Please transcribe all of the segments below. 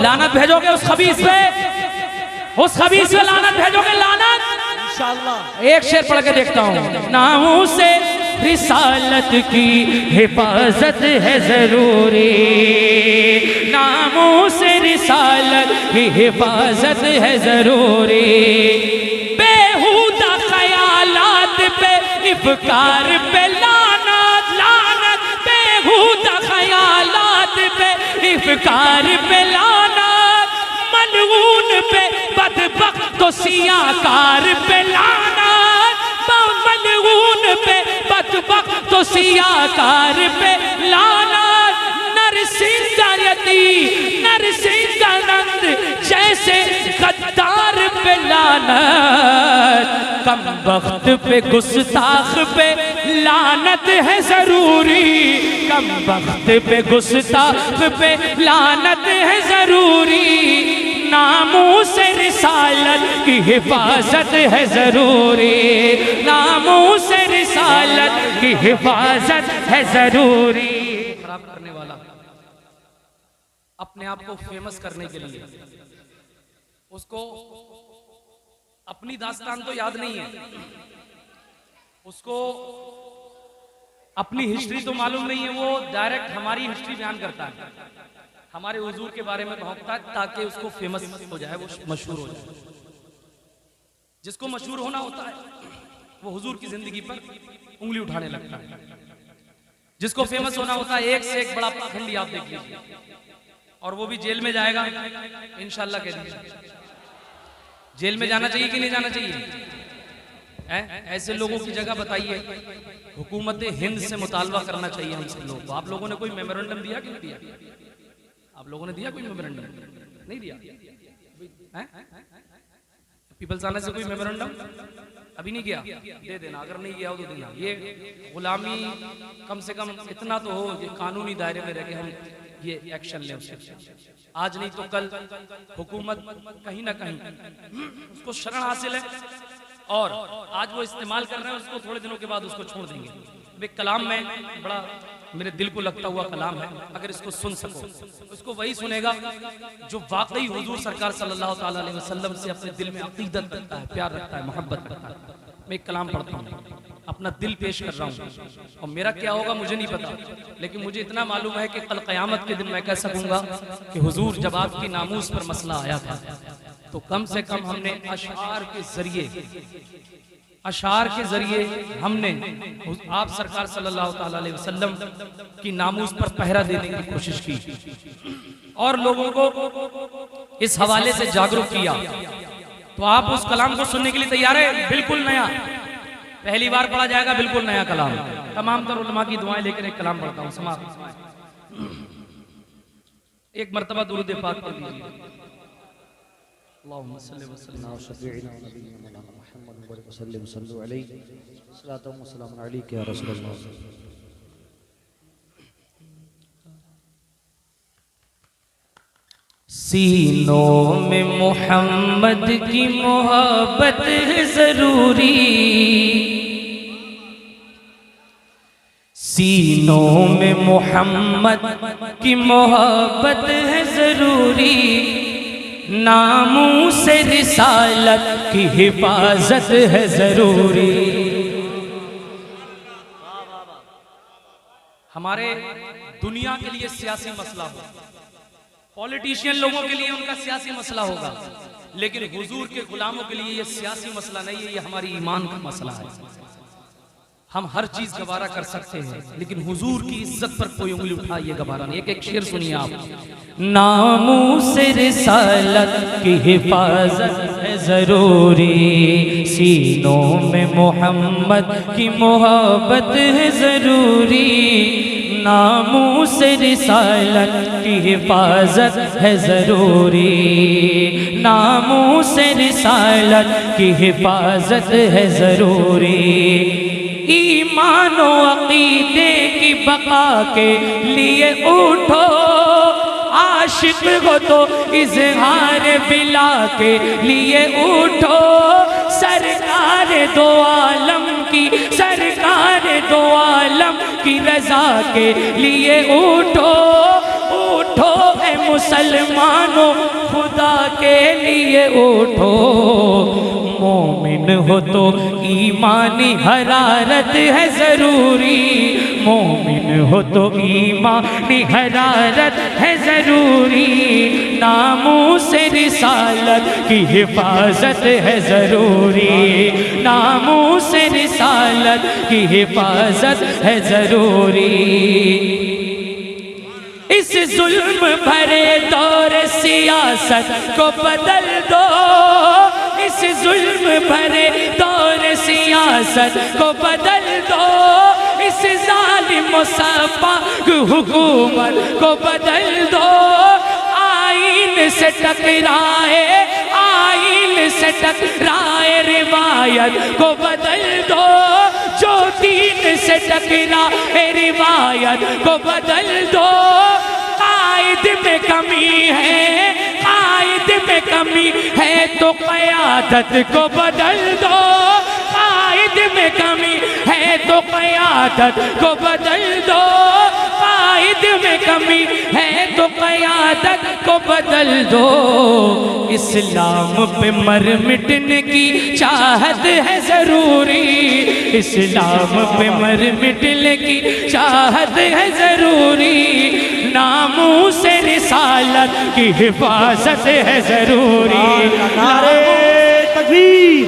लानत भेजोगे उस खबीस पे लानत भेजोगे, लानत इंशाअल्लाह। एक शेर पढ़ के देखता हूँ। नामों से रिसालत की हिफाजत है जरूरी, नामों से रिसालत की हिफाजत है जरूरी। बेहुदा ख्यालात पे इफ़कार पे लानत, लानत। बेहुदा ख्यालात पे इफ़कार पे लानत, मलऊन पे बदबख्त तो सियाकार पे लानत, मलऊन पे बदबख्त तो सियाकार पे लानत। नरसिंहायती नरसिंहानंद जैसे गद्दार पे लानत, कम वक्त पे गुस्ताख पे लानत है जरूरी, कम वक्त पे गुस्ताख पे लानत है जरूरी। नामों से रिसालत की हिफाजत है जरूरी, नामों से रिसालत की हिफाजत है जरूरी। खराब करने वाला अपने आप को फेमस करने के लिए, उसको अपनी दास्तान तो याद नहीं है, उसको अपनी हिस्ट्री तो मालूम नहीं है, वो डायरेक्ट हमारी हिस्ट्री बयान करता है, हमारे हुजूर के बारे में भौंकता है ताकि उसको फेमस हो जाए, वो मशहूर हो जाए। जिसको मशहूर होना होता है वो हुजूर की जिंदगी पर उंगली उठाने लगता है। जिसको फेमस होना होता है एक से एक बड़ा पाखंडी आप देख लीजिए, और वो भी जेल में जाएगा इंशाअल्लाह के दिन। जेल में जाना चाहिए कि नहीं जाना चाहिए? ऐसे लोगों की जगह बताइए। हुकूमत हिंद से मुतालबा करना चाहिए हम सब लोग। आप लोगों ने कोई मेमोरेंडम दिया कि नहीं दिया? आप लोगों ने दिया कोई मेमोरेंडम? नहीं दिया। पीपल्स आने से कोई मेमोरेंडम अभी नहीं किया? दे देना, अगर नहीं किया हो तो देना। ये गुलामी कम से कम इतना तो हो, ये कानूनी दायरे में रह के हम ये एक्शन लें उससे। आज नहीं तो कल हुकूमत कहीं ना कहीं उसको शरण हासिल है, और आज वो इस्तेमाल कर रहे हैं, उसको थोड़े दिनों के बाद उसको छोड़ देंगे। एक कलाम में बड़ा मेरे दिल को लगता हुआ कलाम है, अगर इसको सुन सको उसको वही सुनेगा जो वाकई हुजूर सरकार सल्लल्लाहु ताला अलैहि वसल्लम से अपने दिल में अकीदत रखता है, प्यार रखता है, मोहब्बत रखता है। मैं एक कलाम पढ़ता हूँ, अपना दिल पेश कर रहा हूँ, और मेरा क्या होगा मुझे नहीं पता, लेकिन मुझे इतना मालूम है कि कल क़यामत के दिन मैं कह सकूंगा कि हुजूर जब आपकी नामूस पर मसला आया था तो कम से कम हमने अशार के जरिए हमने आप सरकार सल्लल्लाहु ताला अलैहि वसल्लम की नामूस पर पहरा देने की कोशिश की और लोगों को इस हवाले से जागरूक किया। तो आप उस कलाम को सुनने के लिए तैयार है? बिल्कुल नया, पहली बार पढ़ा जाएगा, बिल्कुल नया कलाम। तमाम तर उलमा की दुआएं लेकर एक कलाम पढ़ता हूँ, समाप्त। एक मर्तबा दुरूद पाक पढ़ लीजिए। अल्लाहुम्मा सल्लि व सल्लिम अला शफीइना व नबीना मौलाना मुहम्मद व सल्लु अलैहि सल्लल्लाहु व सल्लम अलैहि या रसूलल्लाह। सीनों में मोहम्मद की मोहब्बत है जरूरी, सीनों में मोहम्मद की मोहब्बत है जरूरी, नामों से रिसालत की हिफाजत है जरूरी। हमारे दुनिया के लिए सियासी मसला हो, पॉलिटिशियन लोगों के लिए उनका सियासी मसला होगा, लेकिन हुजूर के गुलामों के लिए ये सियासी मसला नहीं है, ये हमारी ईमान का मसला है। हम हर चीज गवारा कर सकते हैं, लेकिन हुजूर की इज्जत पर कोई उंगली उठा ये गवारा नहीं। एक शेर सुनिए आप। नामों से रिसालत की हिफाजत है जरूरी, सीनों में मोहम्मद की मोहब्बत है जरूरी, नामों से रिसालत की हिफाजत है जरूरी, नामों से रिसालत की हिफाजत है जरूरी। ईमान व अक़ीदे की बका के लिए उठो, आशिक हो तो इज़हार बिला के लिए उठो, सरकार दो आलम की, सरकार दो आलम की रज़ा के लिए उठो, उठो ए मुसलमानों खुदा के लिए उठो, मोमिन हो तो ईमानी हरारत है ज़रूरी, मोमिन हो तो ईमानी हरारत है ज़रूरी, नामूस रिसालत की हिफाजत है ज़रूरी, नामूस रिसालत की हिफाजत है ज़रूरी। इस जुल्म भरे दौर सियासत को बदल दो, इस जुल्म भरे दौर सियासत को बदल दो, इस जालिम मुसफ़्फ़ा हुकूमत को बदल दो, आईन से टकराए, आईन से टकराए रिवायत को बदल दो, जो दीन से टकराए रिवायत को बदल दो, कायद में कमी है, कायद में कमी है तो क़यादत को बदल दो, कायद में कमी है तो क़यादत को बदल दो, कायद में कमी है तो क़यादत को बदल दो। इस्लाम पे मर मिटने की चाहत है ज़रूरी, इस्लाम पे मर मिटने की चाहत है ज़रूरी, नामूस रिसालत की हिफाजत है ज़रूरी। नारे तकबीर,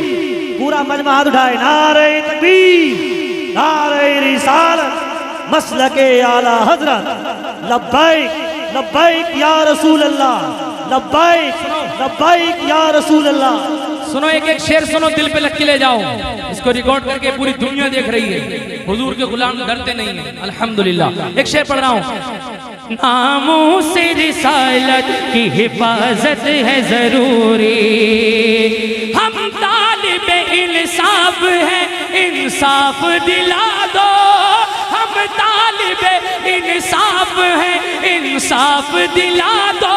पूरा मजमा हाथ उठाए, नारे तकबीर, नारे रिसालत, मसलके आला हजरत, लब्बैक लब्बैक या रसूल अल्लाह, लब्बैक लब्बैक या रसूल अल्लाह। सुनो एक एक शेर सुनो, दिल पे लग के ले जाओ, इसको रिकॉर्ड करके पूरी दुनिया देख रही है, हुजूर के गुलाम डरते नहीं हैं, अल्हम्दुलिल्लाह। एक शेर पढ़ रहा हूँ, नामूस रिसालत की हिफाजत है ज़रूरी, हम तालिबे इंसाफ है, इंसाफ दिला दो, हम तालिबे इंसाफ है, इंसाफ दिला दो,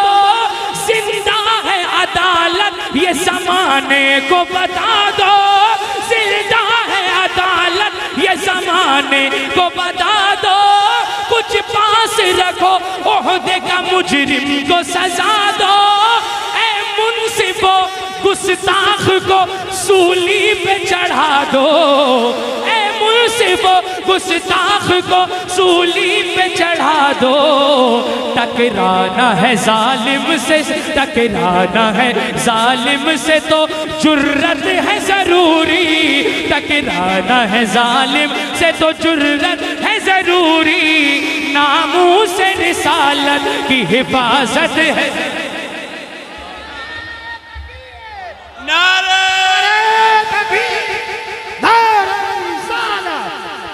जिंदा है अदालत ये ज़माने को बता दो, जिंदा है अदालत ये ज़माने को बता दो, कुछ पास रखो ओहदे का मुजरिम को सजा दो, ऐ मुंसिफो गुस्ताख को सूली पे चढ़ा दो, ऐ मुंसिफो गुस्ताख को सूली पे चढ़ा दो, टकराना है जालिम से, टकराना है जालिम से तो जुर्रत है ज़रूरी, टकराना है जालिम से तो जुर्रत है ज़रूरी, नामूस रिसालत की हिफाजत है। नारे तकबीर, नारे रिसालत,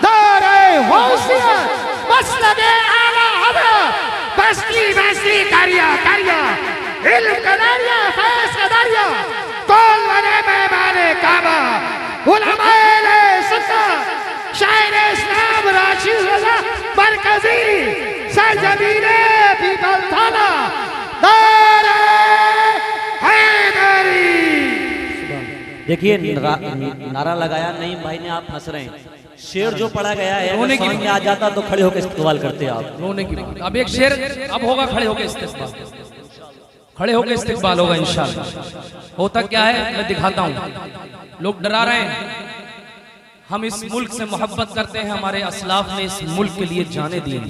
नारे गौसियत, मसलके आला हज़रत, बस्ती बस्ती दरिया दरिया, इल्म का दरिया, फैज़ का दरिया, कौन बने मेहमाने काबा, उलमाए सुन्नत, शायर इस्लाम राशिद रज़ा मरकज़ी, सरजमीने पीपल थाना, नारे हैदरी। देखिए नारा लगाया नहीं भाई ने, आप हंस रहे हैं, शेर जो पढ़ा गया है अगर समझ में आ जाता तो खड़े होकर इस्तेमाल करते आप। रोने की बात, अब एक शेर अब होगा, खड़े होकर इस्तेमाल, खड़े होकर इस्तेमाल होगा इंशाअल्लाह। होता क्या है मैं दिखाता हूँ, लोग डरा रहे हैं, हम इस मुल्क से मोहब्बत करते हैं, हमारे असलाफ ने इस मुल्क के लिए जाने दिए,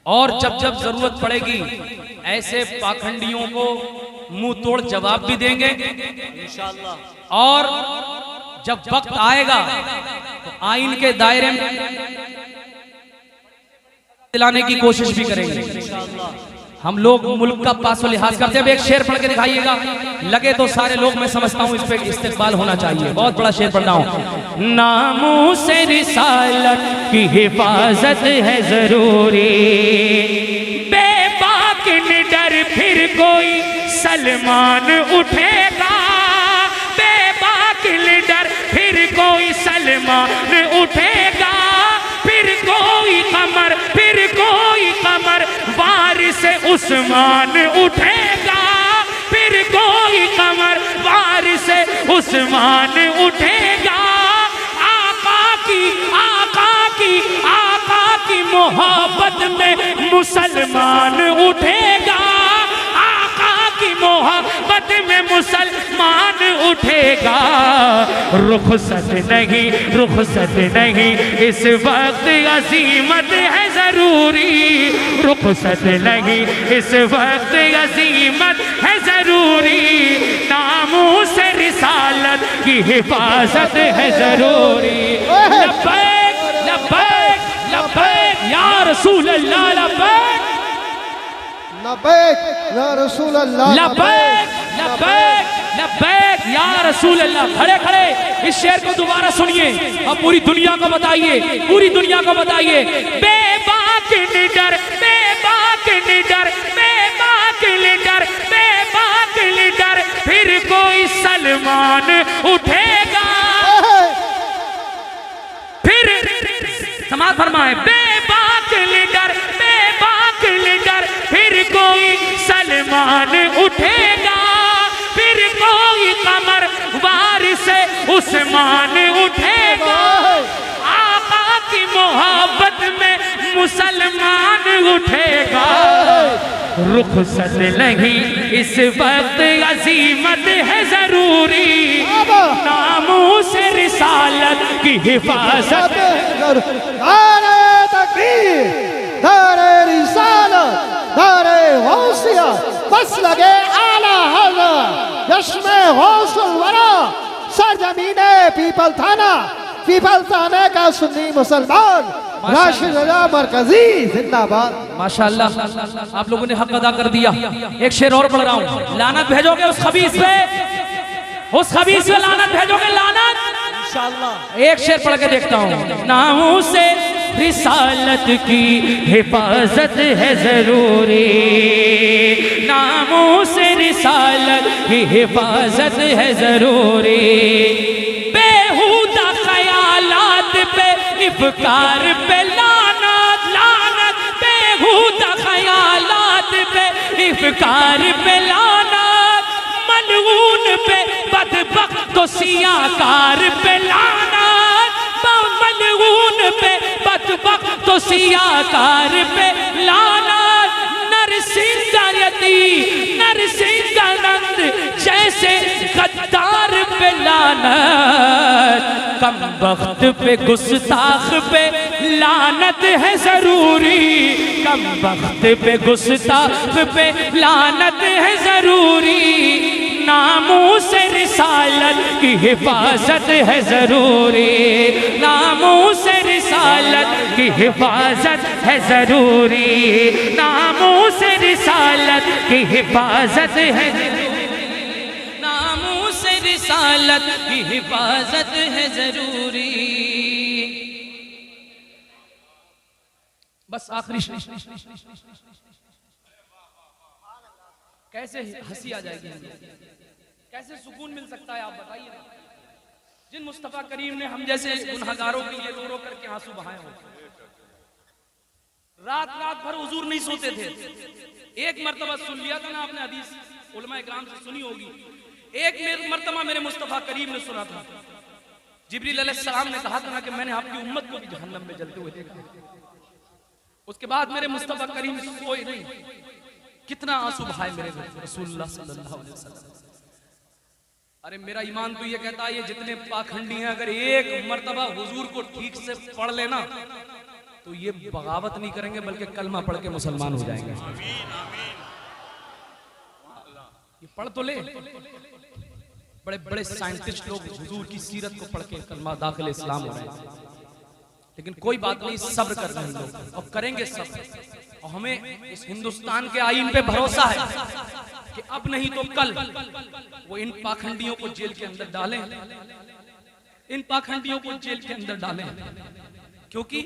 और जब जब जरूरत पड़ेगी ऐसे पाखंडियों को मुंह तोड़ जवाब भी देंगे इंशाअल्लाह, और जब वक्त आएगा तो आईन के दायरे में दिलाने की कोशिश भी करेंगे इंशाअल्लाह। हम लोग मुल्क का पासो लिहाज करते हैं। अब एक शेर पढ़ के दिखाइएगा, लगे तो सारे लोग, मैं समझता हूँ इस पे इस्तेमाल होना चाहिए। बहुत बड़ा शेर पढ़ रहा हूँ, नामूस रिसालत की हिफाजत है जरूरी, बेबाक निडर फिर कोई सलमान उठेगा, बेबाक निडर फिर कोई सलमान उठेगा, फिर कोई कमर, फिर कोई कमर वारिस उस्मान उठेगा, फिर कोई कमर वारिस उस्मान उठेगा। आका की आका की आका की मोहब्बत में मुसलमान उठेगा, आका की मोहब्बत में मुसलमान उठेगा। रुखसत नहीं इस वक्त अजीमत है जरूरी, रुखसत नहीं इस वक्त अजीमत है जरूरी, नामूस रिसालत की हिफाजत है जरूरी। लब्बैक लब्बैक लब्बैक या रसूल अल्लाह, लब्बैक लब्बैक या रसूल अल्लाह, लब्बैक लब्बैक लब्बैक या रसूल अल्लाह। खड़े खड़े इस शेर को दोबारा सुनिए और पूरी दुनिया को बताइए, पूरी दुनिया को बताइए। बेबाक लीडर, बेबाक लीडर, बेबाक लीडर, बेबाक लीडर, फिर कोई सलमान उठेगा, फिर समाज फरमाए। बेबाक लीडर, बेबाक लीडर, फिर कोई सलमान उठेगा, फिर कोई कमर वारिस उस्मान उठेगा। आका की मोहब्बत में मुसलमान उठेगा। रुखसत नहीं इस वक्त अजीमत है जरूरी, नामूस रिसालत की हिफाजत। नारे तकबीर, नारे रिसालत, नारे गौसियत, बस लगे आला हज़रत, यश्मे गौसुल वरा, सरजमीने पीपल थाने का सुन्नी मुसलमान राशिद रजा मरकजी जिंदाबाद। माशाअल्लाह, आप लोगों ने हक अदा कर दिया। एक शेर और पढ़ रहा हूँ। लानत भेजोगे उस खबीस पे, उस खबीस पे लानत भेजोगे, लानत इंशाअल्लाह। एक शेर पढ़ के देखता हूँ। नामों से रिसालत की हिफाजत है जरूरी, नामों से रिसालत की हिफाजत है जरूरी। बेहुदा ख्यालात पे इफ़कार पे लानत, लानत, बेहुदा ख्यालात पे इफ़कार पे लानत, मलऊन पे बदबख्त तो सियाकार पे लानत, मलऊन पे बदबख्त तो सियाकार पे लानत। नरसिंगायती नरसिंगानंद जैसे गद्दार पे लानत, कम वक्त पे गुस्ताख पे लानत है जरूरी, कम वक्त पे गुस्ताख पे लानत है जरूरी। नामूस रिसालत की हिफाजत है जरूरी, नामूस रिसालत की हिफाजत है जरूरी, नामूस रिसालत की हिफाजत है जरूरी, नामूस रिसालत की हिफाजत है जरूरी। बस आखिरी कैसे हंसी आ जाएगी, कैसे सुकून मिल सकता है, आप बताइए। जिन मुस्तफा करीम ने हम जैसे गुनहगारों के लिए रो रो करके आंसू बहाए हो, रात रात भर हुजूर नहीं सोते थे। एक मर्तबा सुन लिया था ना आपने, हदीस उलमा इकराम से सुनी होगी। एक मर्तबा मेरे मुस्तफा करीम ने सुना था, जिब्रील अलैहिस्सलाम ने कहा था ना कि मैंने आपकी उम्मत को भी जहन्नम में जलते हुए देखा। उसके बाद मेरे मुस्तफा करीम सोए नहीं, कितना आंसू बहाए मेरे रसूलुल्लाह सल्लल्लाहु अलैहि वसल्लम। अरे मेरा ईमान तो ये कहता है, ये जितने पाखंडी हैं, अगर एक मर्तबा हुजूर को ठीक से पढ़ लेना तो ये बगावत नहीं करेंगे, बल्कि कलमा पढ़ के मुसलमान हो जाएंगे। ये पढ़ तो ले, बड़े बड़े साइंटिस्ट लोग हुजूर की सीरत को पढ़ के कलमा दाखिल इस्लाम हो रहे हैं, लेकिन कोई बात नहीं, सब्र कर रहे हैं लोग और करेंगे सब्र। और हमें इस हिंदुस्तान के आईन पे भरोसा है कि अब नहीं तो कल वो इन पाखंडियों को जेल के अंदर डालें, इन पाखंडियों को जेल के अंदर डालें, क्योंकि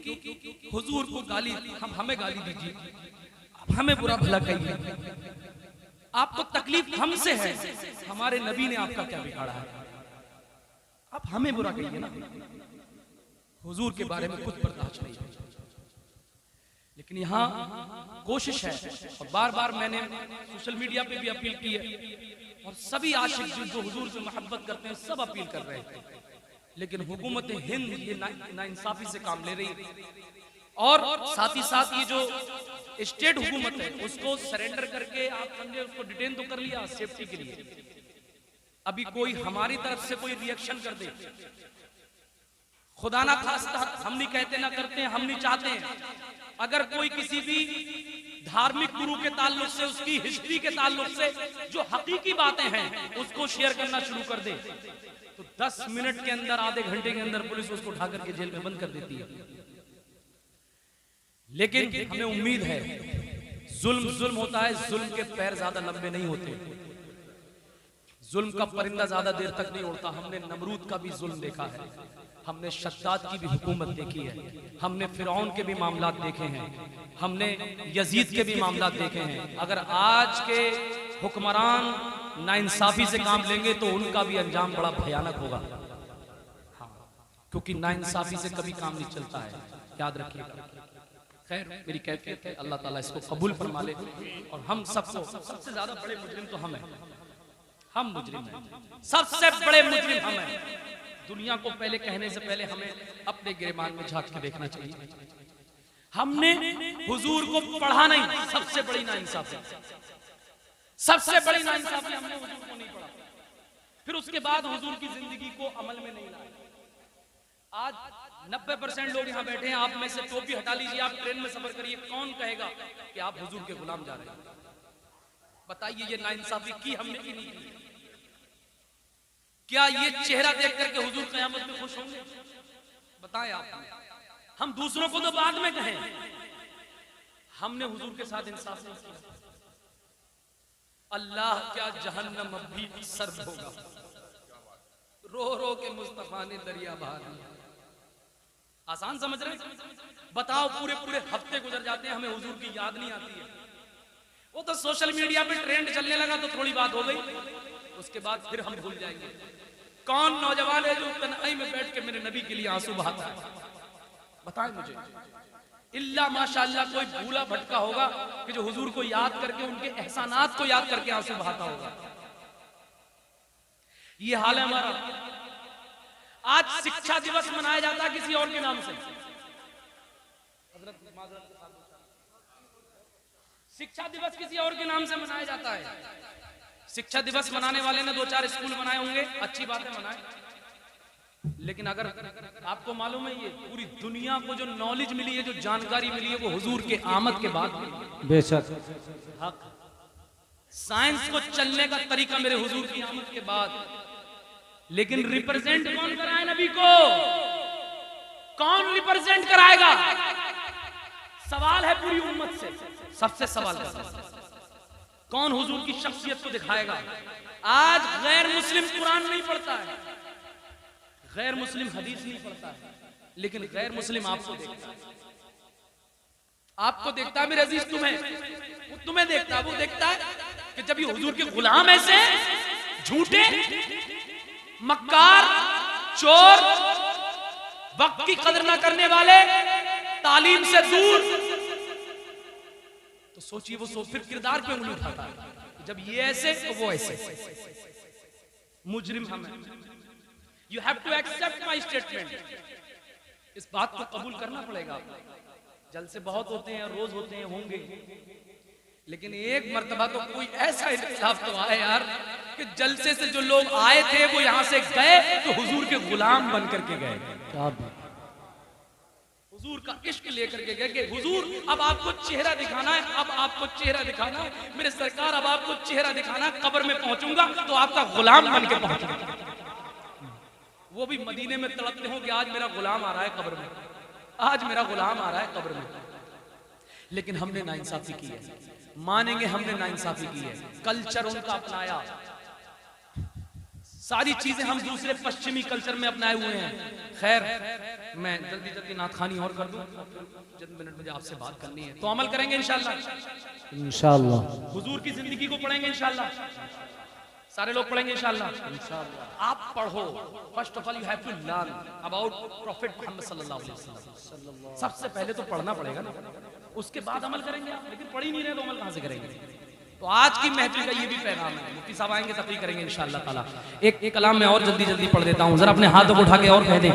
हुजूर को गाली, हम हमें गाली दीजिए, अब हमें बुरा भला कहिए, आपको तकलीफ हमसे है, हमारे नबी ने आपका क्या बिगाड़ा है, आप हमें बुरा कहिए ना। हुजूर के बारे में कुछ बर्दाश्त नहीं है। लेकिन यहाँ कोशिश है, और बार बार मैंने सोशल मीडिया पे भी अपील की है, और सभी आशिक जो हुजूर से मोहब्बत करते हैं सब अपील कर रहे हैं, लेकिन हुकूमत हिंद ये नाइंसाफी से काम ले रही है। और साथ ही साथ ये जो स्टेट हुकूमत है उसको सरेंडर करके आप समझे उसको डिटेन तो कर लिया सेफ्टी के लिए, अभी कोई हमारी तरफ से कोई रिएक्शन कर दे, खुदा ना खास्ता, हम नहीं कहते ना करते हैं, हम नहीं चाहते हैं, अगर कोई किसी भी धार्मिक गुरु के ताल्लुक से, उसकी हिस्ट्री के ताल्लुक से जो हकीकी बातें हैं उसको शेयर करना शुरू कर दे तो 10 मिनट के अंदर, आधे घंटे के अंदर पुलिस उसको उठा करके जेल में बंद कर देती है। लेकिन हमें उम्मीद है, जुल्म जुल्म होता है, जुल्म के पैर ज्यादा लंबे नहीं होते, जुल्म का परिंदा ज्यादा देर तक नहीं उड़ता। हमने नमरूद का भी जुल्म देखा है, हमने शद्दाद की भी हुकूमत देखी है, हमने फिरौन के भी मामलात देखे हैं, हमने यजीद के भी मामलात देखे हैं। अगर आज के हुक्मरान नाइंसाफी से काम लेंगे तो उनका भी अंजाम बड़ा भयानक होगा। हाँ, क्योंकि नाइंसाफी से कभी काम नहीं चलता है, याद रखिएगा। खैर, मेरी कैफियत है, अल्लाह ताला इसको कबूल फरमा ले। और हम सबको, सबसे ज्यादा बड़े मुजरिम तो हम हैं, हम मुजरिम हैं, सबसे बड़े मुजरिम हम हैं। दुनिया को पहले कहने से पहले हमें अपने गिरबान में झांक के देखना चाहिए। हमने हुजूर को पढ़ा नहीं, सबसे बड़ी नाइंसाफी, सबसे बड़ी नाइंसाफी हमने हुजूर को नहीं पढ़ा, फिर उसके बाद हुजूर की जिंदगी को अमल में नहीं लाया। आज 90% लोग यहाँ बैठे हैं, आप में से टोपी हटा लीजिए, आप ट्रेन में सफर करिए, कौन कहेगा कि आप हुजूर के गुलाम जा रहे हैं? बताइए, ये नाइंसाफी की हमने की नहीं की? क्या ये चेहरा देख करके हुजूर क़यामत में खुश होंगे? बताएं आप। हम दूसरों को तो बाद में कहें, हमने हुजूर के साथ इंसाफ नहीं किया। अल्लाह क्या जहन्नम अब भी सर्द होगा, रो रो के मुस्तफा ने दरिया बहा दिया। आसान समझ रहे? बताओ, पूरे पूरे हफ्ते गुजर जाते हैं, हमें हुजूर की याद नहीं आती है। वो तो सोशल मीडिया पे ट्रेंड चलने लगा तो थोड़ी बात हो गई, उसके बाद फिर हम भूल जाएंगे। कौन नौजवान है जो तन्हाई में बैठ के मेरे नबी के लिए आंसू बहाता है? बताएं मुझे। इल्ला माशाअल्लाह कोई भूला भटका होगा कि जो हुजूर को याद करके, उनके एहसानात को याद करके आंसू बहाता होगा। ये हाल है हमारा। आज शिक्षा दिवस मनाया जाता है किसी और के नाम से। शिक्षा दिवस किसी और के नाम से मनाया जाता है। शिक्षा दिवस मनाने वाले ने 2-4 स्कूल बनाए होंगे, अच्छी बात है, बनाए। लेकिन अगर आपको मालूम है, ये पूरी दुनिया को जो नॉलेज मिली है, जो जानकारी मिली है, वो हुजूर के आमद के बाद मिली। बेशक हक। साइंस को चलने का तरीका मेरे हुजूर की आमद के बाद। लेकिन रिप्रेजेंट कौन कराए नबी को? कौन रिप्रेजेंट कराएगा? सवाल है पूरी उम्मत से, सबसे सवाल है, कौन हुजूर की शख्सियत को दिखाएगा? आज गैर मुस्लिम कुरान नहीं पढ़ता है, गैर मुस्लिम हदीस नहीं पढ़ता है, लेकिन गैर मुस्लिम आपको देखता है, आपको देखता है मेरे अजीज, तुम्हें देखता है। वो देखता है कि जब ये हुजूर के गुलाम ऐसे झूठे, मक्कार, चोर, वक्त की कदर न करने वाले, तालीम से दूर, तो सोचिए वो फिर किरदार पे उंगली उठाता है। जब ये ऐसे तो वो ऐसे। मुजरिम हम हैं। You have to accept my statement. इस बात को कबूल करना पड़ेगा। जलसे बहुत होते हैं, रोज होते हैं, होंगे, लेकिन एक मर्तबा तो कोई ऐसा इंकलाब तो आए यार कि जलसे से जो लोग आए थे वो यहां से गए तो हुजूर के गुलाम बन करके गए, हुजूर का इश्क लेकर के गए कि हुजूर अब आपको चेहरा दिखाना है, अब आपको चेहरा दिखाना है मेरे सरकार, अब आपको चेहरा दिखाना है। कब्र में पहुंचूंगा तो आपका गुलाम बन के पहुंचूंगा। वो भी मदीने में तड़पते हो कि आज मेरा गुलाम आ रहा है कब्र में, आज मेरा गुलाम आ रहा है कब्र में। लेकिन हमने नाइंसाफी की है, मानेंगे हमने नाइंसाफी की है। कल्चर उनका अपनाया, सारी चीजें हम दूसरे पश्चिमी कल्चर में अपनाए हुए हैं। खैर, मैं जल्दी जल्दी नाथखानी और कर दूं, चंद मिनट मुझे आपसे बात करनी है, तो अमल करेंगे इंशाल्लाह। इंशाल्लाह हुजूर की जिंदगी को पढ़ेंगे इंशाल्लाह, सारे लोग पढ़ेंगे इंशाल्लाह। आप पढ़ो, first of all you have to learn about prophet Mohammad सल्लल्लाहु अलैहि वसल्लम। सबसे पहले तो पढ़ना पड़ेगा ना, उसके बाद अमल करेंगे आप। लेकिन पढ़ ही नहीं रहे तो अमल कहां से करेंगे? तो आज की महफिल का ये भी पैगाम है। मुफ्ती साहब आएंगे, तकरीर करेंगे इंशाअल्लाह ताला। एक कलाम में और जल्दी जल्दी पढ़ देता हूं, जरा अपने हाथों को उठा के और कह दें।